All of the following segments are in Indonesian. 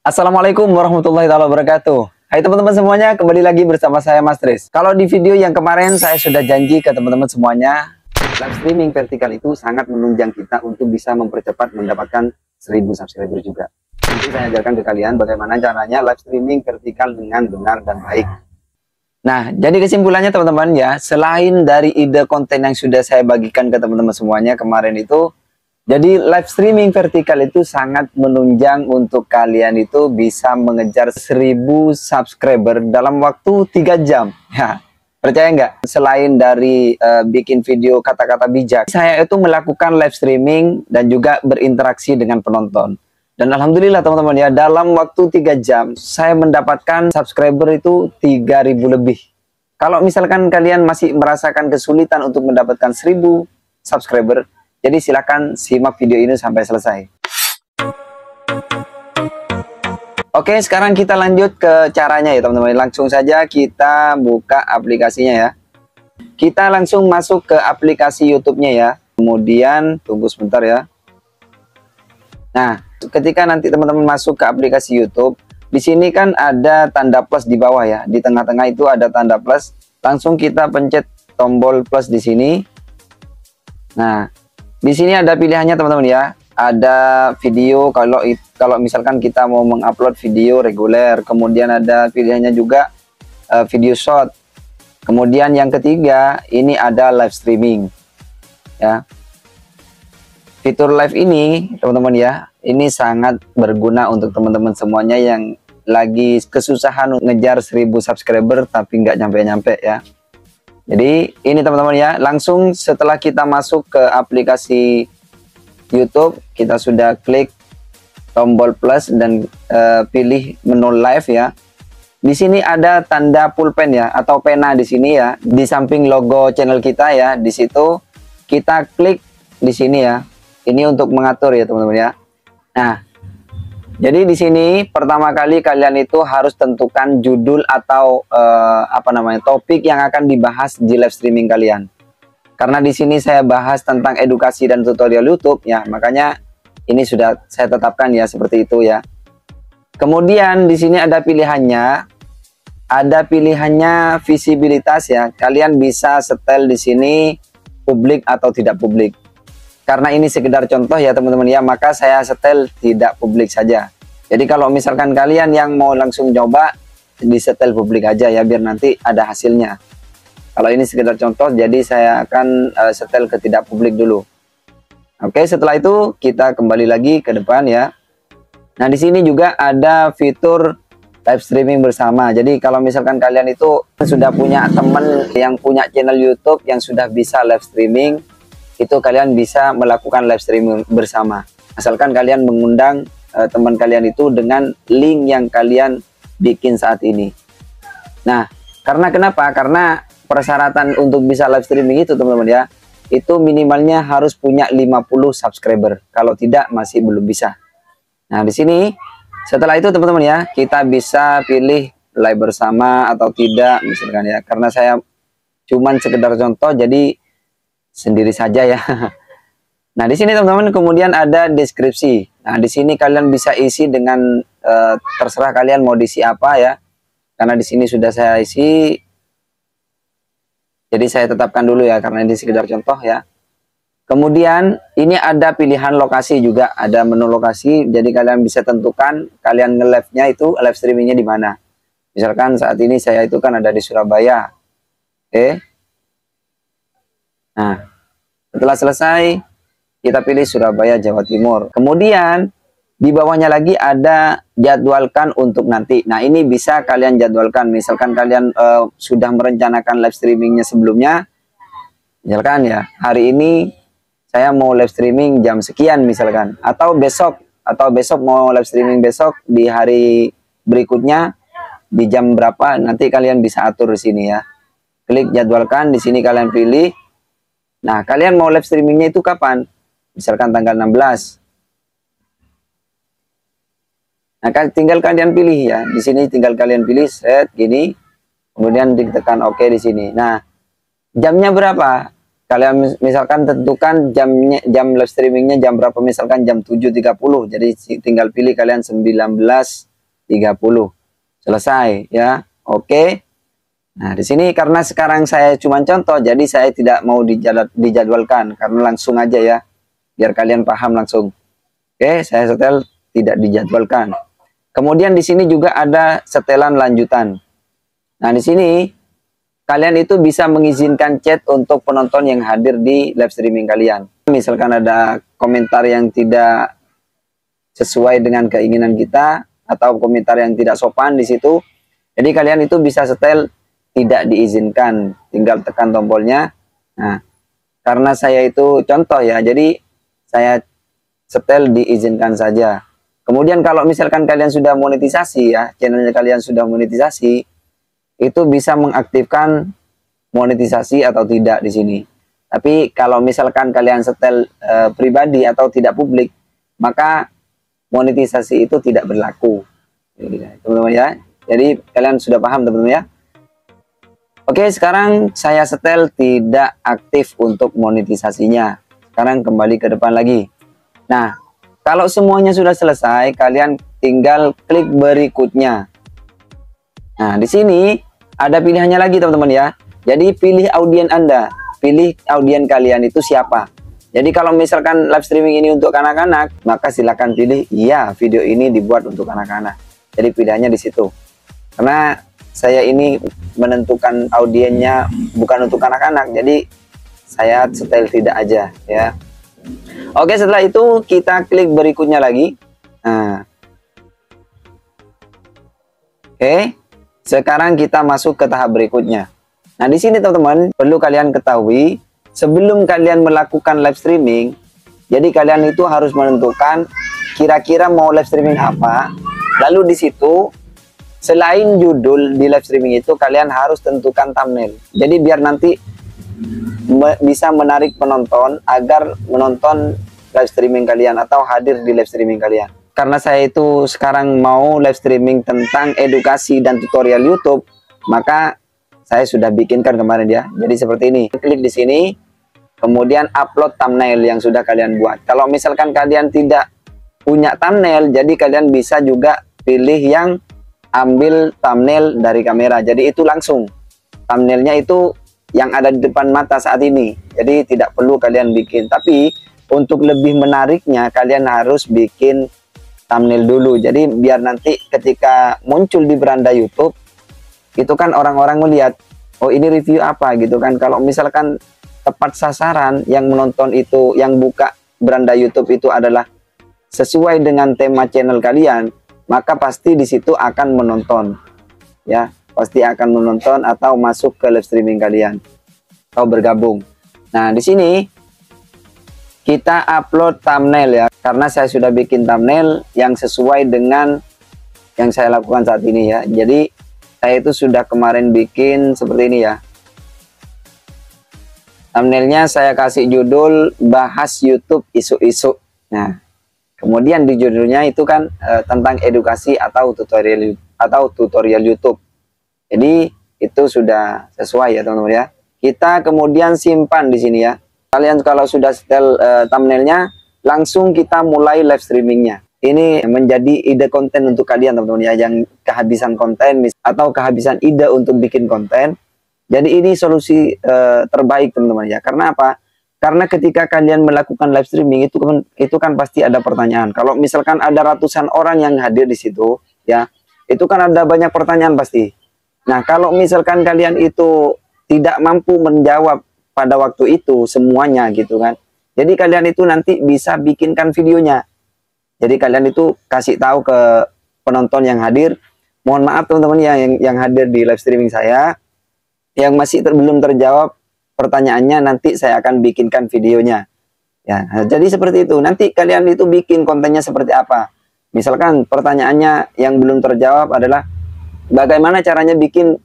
Assalamualaikum warahmatullahi wabarakatuh. Hai teman-teman semuanya, kembali lagi bersama saya Mas Tris. Kalau di video yang kemarin saya sudah janji ke teman-teman semuanya, live streaming vertikal itu sangat menunjang kita untuk bisa mempercepat mendapatkan 1000 subscriber juga. Nanti saya ajarkan ke kalian bagaimana caranya live streaming vertikal dengan benar dan baik. Nah, jadi kesimpulannya teman-teman ya, selain dari ide konten yang sudah saya bagikan ke teman-teman semuanya kemarin itu, jadi live streaming vertikal itu sangat menunjang untuk kalian itu bisa mengejar 1000 subscriber dalam waktu 3 jam. Ya, percaya nggak? Selain dari bikin video kata-kata bijak, saya itu melakukan live streaming dan juga berinteraksi dengan penonton. Dan alhamdulillah teman-teman ya, dalam waktu 3 jam saya mendapatkan subscriber itu 3000 lebih. Kalau misalkan kalian masih merasakan kesulitan untuk mendapatkan 1000 subscriber, jadi silakan simak video ini sampai selesai. Oke, sekarang kita lanjut ke caranya ya teman-teman. Langsung saja kita buka aplikasinya ya. Kita langsung masuk ke aplikasi YouTube-nya ya. Kemudian tunggu sebentar ya. Nah, ketika nanti teman-teman masuk ke aplikasi YouTube, di sini kan ada tanda plus di bawah ya. Di tengah-tengah itu ada tanda plus. Langsung kita pencet tombol plus di sini. Nah, di sini ada pilihannya teman-teman ya. Ada video kalau misalkan kita mau mengupload video reguler, kemudian ada pilihannya juga video short. Kemudian yang ketiga ini ada live streaming. Ya. Fitur live ini teman-teman ya, ini sangat berguna untuk teman-teman semuanya yang lagi kesusahan ngejar 1000 subscriber tapi nggak nyampe-nyampe ya. Jadi ini teman-teman ya, langsung setelah kita masuk ke aplikasi YouTube, kita sudah klik tombol plus dan pilih menu live ya. Di sini ada tanda pulpen ya atau pena di sini ya, di samping logo channel kita ya. Di situ kita klik di sini ya. Ini untuk mengatur ya teman-teman ya. Nah, jadi di sini pertama kali kalian itu harus tentukan judul atau topik yang akan dibahas di live streaming kalian. Karena di sini saya bahas tentang edukasi dan tutorial YouTube ya, makanya ini sudah saya tetapkan ya seperti itu ya. Kemudian di sini ada pilihannya visibilitas ya. Kalian bisa setel di sini publik atau tidak publik. Karena ini sekedar contoh ya teman-teman ya, maka saya setel tidak publik saja. Jadi kalau misalkan kalian yang mau langsung coba, disetel publik aja ya, biar nanti ada hasilnya. Kalau ini sekedar contoh, jadi saya akan setel ke tidak publik dulu. Oke, setelah itu kita kembali lagi ke depan ya. Nah, di sini juga ada fitur live streaming bersama. Jadi kalau misalkan kalian itu sudah punya teman yang punya channel YouTube yang sudah bisa live streaming, itu kalian bisa melakukan live streaming bersama. Asalkan kalian mengundang teman kalian itu dengan link yang kalian bikin saat ini. Nah, kenapa? Karena persyaratan untuk bisa live streaming itu teman-teman ya, itu minimalnya harus punya 50 subscriber. Kalau tidak masih belum bisa. Nah, di sini setelah itu teman-teman ya, kita bisa pilih live bersama atau tidak misalkan ya. Karena saya cuman sekedar contoh, jadi sendiri saja ya. Nah, di sini teman-teman kemudian ada deskripsi. Nah, di sini kalian bisa isi dengan terserah kalian mau diisi apa ya. Karena di sini sudah saya isi. Jadi saya tetapkan dulu ya karena ini sekedar contoh ya. Kemudian ini ada pilihan lokasi juga, ada menu lokasi. Jadi kalian bisa tentukan kalian nge-live-nya itu live streamingnya di mana. Misalkan saat ini saya itu kan ada di Surabaya. Oke. Nah, setelah selesai, kita pilih Surabaya, Jawa Timur. Kemudian, di bawahnya lagi ada jadwalkan untuk nanti. Nah, ini bisa kalian jadwalkan. Misalkan kalian sudah merencanakan live streamingnya sebelumnya. Misalkan ya, hari ini saya mau live streaming jam sekian misalkan. Atau besok mau live streaming besok di hari berikutnya di jam berapa. Nanti kalian bisa atur di sini ya. Klik jadwalkan, di sini kalian pilih. Nah, kalian mau live streamingnya itu kapan? Misalkan tanggal 16. Nah, tinggal kalian pilih ya. Di sini tinggal kalian pilih set gini. Kemudian ditekan OK di sini. Nah, jamnya berapa? Kalian misalkan tentukan jam live streamingnya jam berapa? Misalkan jam 7.30. Jadi tinggal pilih kalian 19 selesai ya. Oke. Nah, di sini karena sekarang saya cuma contoh, jadi saya tidak mau dijadwalkan karena langsung aja ya, biar kalian paham langsung. Oke, saya setel tidak dijadwalkan. Kemudian di sini juga ada setelan lanjutan. Nah, di sini kalian itu bisa mengizinkan chat untuk penonton yang hadir di live streaming kalian. Misalkan ada komentar yang tidak sesuai dengan keinginan kita atau komentar yang tidak sopan di situ, jadi kalian itu bisa setel tidak diizinkan, tinggal tekan tombolnya. Nah, karena saya itu contoh ya, jadi saya setel diizinkan saja. Kemudian kalau misalkan kalian sudah monetisasi ya, channelnya kalian sudah monetisasi, itu bisa mengaktifkan monetisasi atau tidak di sini. Tapi kalau misalkan kalian setel pribadi atau tidak publik, maka monetisasi itu tidak berlaku, teman-teman ya. Jadi kalian sudah paham teman-teman ya. Oke, sekarang saya setel tidak aktif untuk monetisasinya. Sekarang kembali ke depan lagi. Nah, kalau semuanya sudah selesai, kalian tinggal klik berikutnya. Nah, di sini ada pilihannya lagi teman-teman ya. Jadi pilih audien Anda, pilih audien kalian itu siapa. Jadi kalau misalkan live streaming ini untuk anak-anak, maka silakan pilih iya video ini dibuat untuk anak-anak. Jadi pilihannya di situ. Karena saya ini menentukan audiennya bukan untuk anak-anak, jadi saya setel tidak aja ya. Oke, setelah itu kita klik berikutnya lagi. Nah, oke, sekarang kita masuk ke tahap berikutnya. Nah, di sini teman-teman perlu kalian ketahui, sebelum kalian melakukan live streaming, jadi kalian itu harus menentukan kira-kira mau live streaming apa. Lalu di situ selain judul di live streaming itu kalian harus tentukan thumbnail. Jadi biar nanti bisa menarik penonton agar menonton live streaming kalian atau hadir di live streaming kalian. Karena saya itu sekarang mau live streaming tentang edukasi dan tutorial YouTube, maka saya sudah bikinkan kemarin ya. Jadi seperti ini. Klik di sini. Kemudian upload thumbnail yang sudah kalian buat. Kalau misalkan kalian tidak punya thumbnail, jadi kalian bisa juga pilih yang ambil thumbnail dari kamera. Jadi itu langsung. Thumbnailnya itu yang ada di depan mata saat ini. Jadi tidak perlu kalian bikin. Tapi untuk lebih menariknya, kalian harus bikin thumbnail dulu. Jadi biar nanti ketika muncul di beranda YouTube, itu kan orang-orang melihat, oh ini review apa gitu kan. Kalau misalkan tepat sasaran yang menonton itu, yang buka beranda YouTube itu adalah sesuai dengan tema channel kalian, maka pasti di situ akan menonton ya, pasti akan menonton atau masuk ke live streaming kalian atau bergabung. Nah, di sini kita upload thumbnail ya, karena saya sudah bikin thumbnail yang sesuai dengan yang saya lakukan saat ini ya. Jadi saya itu sudah kemarin bikin seperti ini ya. Thumbnailnya saya kasih judul bahas YouTube isu-isu. Nah, kemudian di judulnya itu kan tentang edukasi atau tutorial YouTube. Jadi itu sudah sesuai ya teman-teman ya. Kita kemudian simpan di sini ya. Kalian kalau sudah setel thumbnailnya, langsung kita mulai live streamingnya. Ini menjadi ide konten untuk kalian teman-teman ya, yang kehabisan konten atau kehabisan ide untuk bikin konten. Jadi ini solusi terbaik teman-teman ya. Karena apa? Karena ketika kalian melakukan live streaming itu kan pasti ada pertanyaan. Kalau misalkan ada ratusan orang yang hadir di situ ya, itu kan ada banyak pertanyaan pasti. Nah, kalau misalkan kalian itu tidak mampu menjawab pada waktu itu semuanya gitu kan. Jadi kalian itu nanti bisa bikinkan videonya. Jadi kalian itu kasih tahu ke penonton yang hadir, mohon maaf teman-teman yang hadir di live streaming saya, yang masih belum terjawab pertanyaannya, nanti saya akan bikinkan videonya. Ya, jadi seperti itu. Nanti kalian itu bikin kontennya seperti apa. Misalkan pertanyaannya yang belum terjawab adalah bagaimana caranya bikin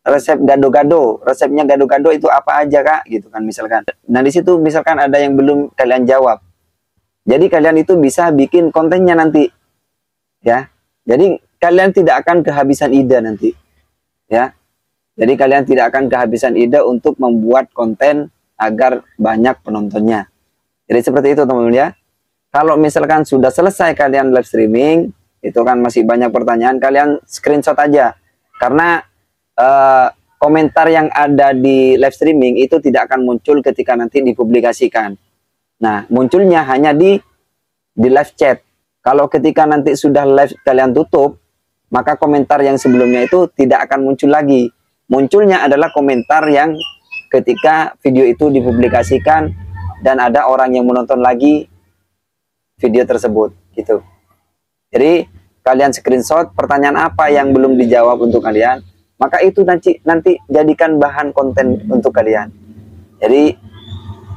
resep gado-gado. Resepnya gado-gado itu apa aja kak? Gitu kan misalkan. Nah di situ misalkan ada yang belum kalian jawab. Jadi kalian itu bisa bikin kontennya nanti. Ya. Jadi kalian tidak akan kehabisan ide nanti. Ya. Jadi kalian tidak akan kehabisan ide untuk membuat konten agar banyak penontonnya. Jadi seperti itu teman-teman ya. Kalau misalkan sudah selesai kalian live streaming, itu kan masih banyak pertanyaan, kalian screenshot aja. Karena komentar yang ada di live streaming itu tidak akan muncul ketika nanti dipublikasikan. Nah, munculnya hanya di live chat. Kalau ketika nanti sudah live kalian tutup, maka komentar yang sebelumnya itu tidak akan muncul lagi. Munculnya adalah komentar yang ketika video itu dipublikasikan dan ada orang yang menonton lagi video tersebut gitu. Jadi kalian screenshot pertanyaan apa yang belum dijawab untuk kalian, maka itu nanti jadikan bahan konten untuk kalian. Jadi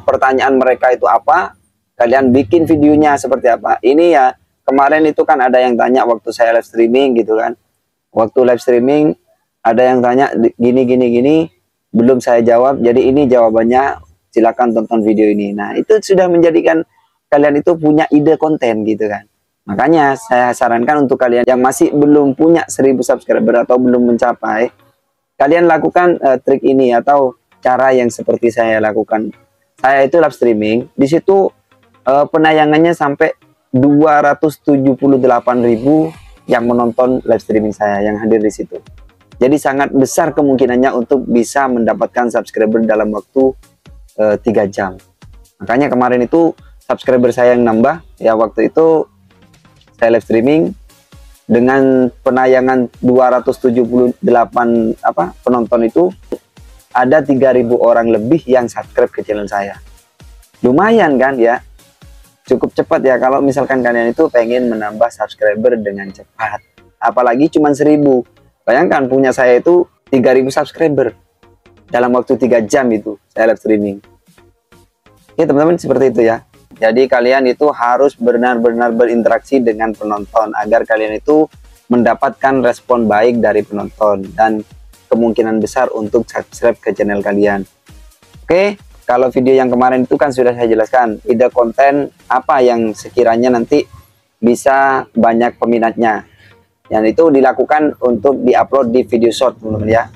pertanyaan mereka itu apa, kalian bikin videonya seperti apa. Ini ya, kemarin itu kan ada yang tanya waktu saya live streaming gitu kan. Waktu live streaming ada yang tanya gini, belum saya jawab. Jadi ini jawabannya, silakan tonton video ini. Nah, itu sudah menjadikan kalian itu punya ide konten gitu kan. Makanya saya sarankan untuk kalian yang masih belum punya 1000 subscriber atau belum mencapai, kalian lakukan trik ini atau cara yang seperti saya lakukan. Saya itu live streaming, di situ penayangannya sampai 278.000 yang menonton live streaming saya, yang hadir di situ. Jadi sangat besar kemungkinannya untuk bisa mendapatkan subscriber dalam waktu 3 jam. Makanya kemarin itu subscriber saya yang nambah, ya waktu itu saya live streaming dengan penayangan 278 penonton itu, ada 3.000 orang lebih yang subscribe ke channel saya. Lumayan kan ya, cukup cepat ya kalau misalkan kalian itu pengen menambah subscriber dengan cepat. Apalagi cuma 1.000. Bayangkan punya saya itu 3.000 subscriber dalam waktu 3 jam itu saya live streaming. Ya teman-teman, seperti itu ya. Jadi kalian itu harus benar-benar berinteraksi dengan penonton agar kalian itu mendapatkan respon baik dari penonton dan kemungkinan besar untuk subscribe ke channel kalian. Oke, kalau video yang kemarin itu kan sudah saya jelaskan ide konten apa yang sekiranya nanti bisa banyak peminatnya. Yang itu dilakukan untuk diupload di video short, teman-teman ya.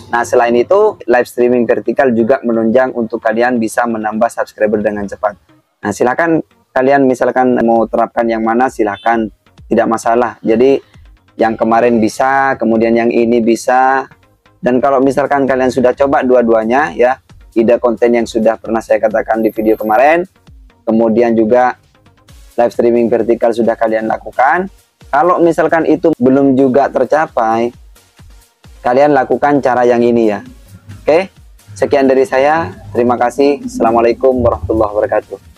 Nah, selain itu live streaming vertikal juga menunjang untuk kalian bisa menambah subscriber dengan cepat. Nah, silakan kalian misalkan mau terapkan yang mana, silakan, tidak masalah. Jadi yang kemarin bisa, kemudian yang ini bisa. Dan kalau misalkan kalian sudah coba dua-duanya ya, ide konten yang sudah pernah saya katakan di video kemarin, kemudian juga live streaming vertikal sudah kalian lakukan. Kalau misalkan itu belum juga tercapai, kalian lakukan cara yang ini ya. Oke, sekian dari saya. Terima kasih. Assalamualaikum warahmatullahi wabarakatuh.